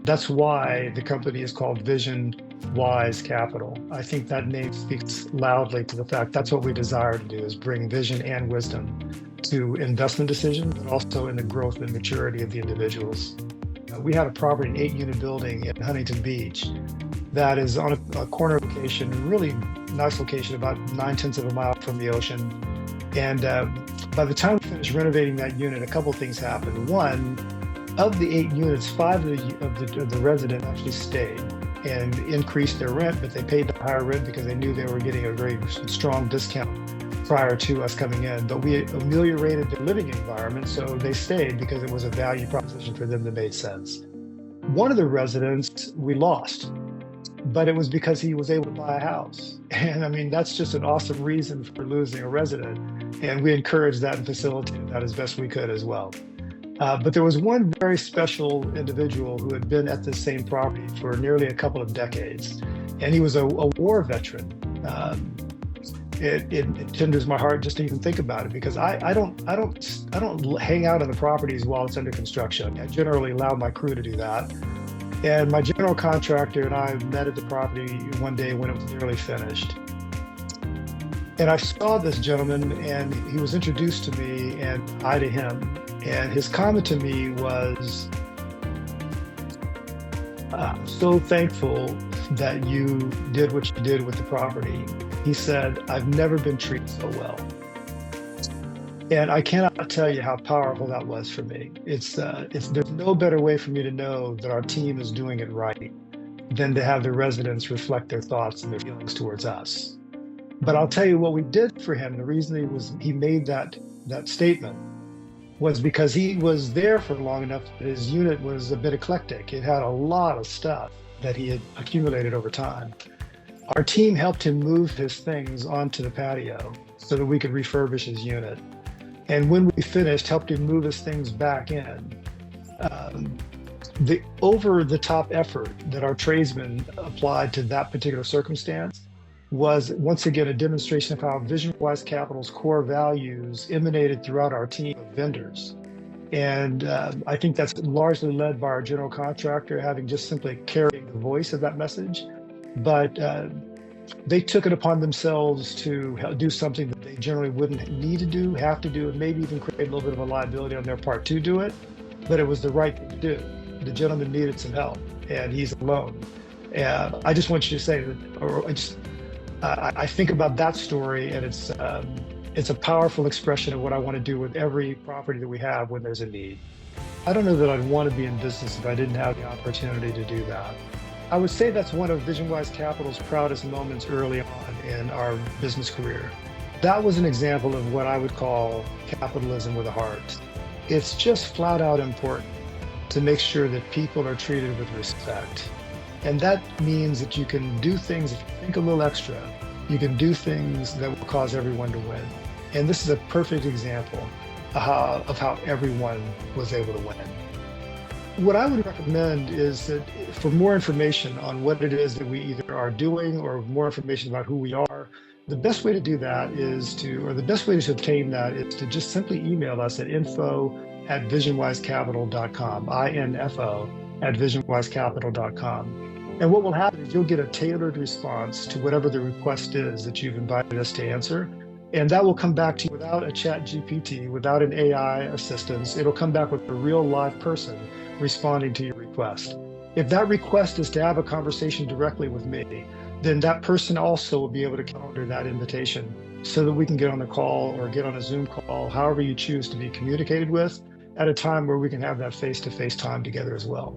That's why the company is called VisionWise Capital. I think that name speaks loudly to the fact that's what we desire to do, is bring vision and wisdom to investment decisions, but also in the growth and maturity of the individuals. We have a property, an 8-unit building in Huntington Beach that is on a corner location, really nice location, about 9/10 of a mile from the ocean. And by the time we finished renovating that unit, a couple things happened. One, of the 8 units, 5 of the residents actually stayed and increased their rent, but they paid the higher rent because they knew they were getting a very strong discount prior to us coming in. But we ameliorated their living environment, so they stayed because it was a value proposition for them that made sense. One of the residents we lost, but it was because he was able to buy a house. And I mean, that's just an awesome reason for losing a resident. And we encouraged that and facilitated that as best we could as well. But there was one very special individual who had been at the same property for nearly a couple of decades. And he was a war veteran. It tenders my heart just to even think about it, because I don't hang out on the properties while it's under construction. I generally allow my crew to do that. And my general contractor and I met at the property one day when it was nearly finished. And I saw this gentleman, and he was introduced to me and I to him. And his comment to me was, "I'm so thankful that you did what you did with the property." He said, "I've never been treated so well." And I cannot tell you how powerful that was for me. There's no better way for me to know that our team is doing it right than to have the residents reflect their thoughts and their feelings towards us. But I'll tell you what we did for him. The reason he made that statement was because he was there for long enough that his unit was a bit eclectic. It had a lot of stuff that he had accumulated over time. Our team helped him move his things onto the patio so that we could refurbish his unit. And when we finished, helped him move his things back in. The over-the-top effort that our tradesmen applied to that particular circumstance was, once again, a demonstration of how VisionWise Capital's core values emanated throughout our team of vendors. And I think that's largely led by our general contractor having just simply carried the voice of that message. But they took it upon themselves to do something that they generally wouldn't need to do, have to do, and maybe even create a little bit of a liability on their part to do it. But it was the right thing to do. The gentleman needed some help, and he's alone. And I just want you to say that, I think about that story, and it's a powerful expression of what I want to do with every property that we have when there's a need. I don't know that I'd want to be in business if I didn't have the opportunity to do that. I would say that's one of VisionWise Capital's proudest moments early on in our business career. That was an example of what I would call capitalism with a heart. It's just flat out important to make sure that people are treated with respect. And that means that you can do things, if you think a little extra, you can do things that will cause everyone to win. And this is a perfect example of how everyone was able to win. What I would recommend is that for more information on what it is that we either are doing or more information about who we are, the best way to do that is the best way to obtain that is to just simply email us at info@visionwisecapital.com, info@visionwisecapital.com. And what will happen is you'll get a tailored response to whatever the request is that you've invited us to answer. And that will come back to you without a chat GPT, without an AI assistance. It'll come back with a real live person responding to your request. If that request is to have a conversation directly with me, then that person also will be able to calendar that invitation so that we can get on a call or get on a Zoom call, however you choose to be communicated with, at a time where we can have that face-to-face time together as well.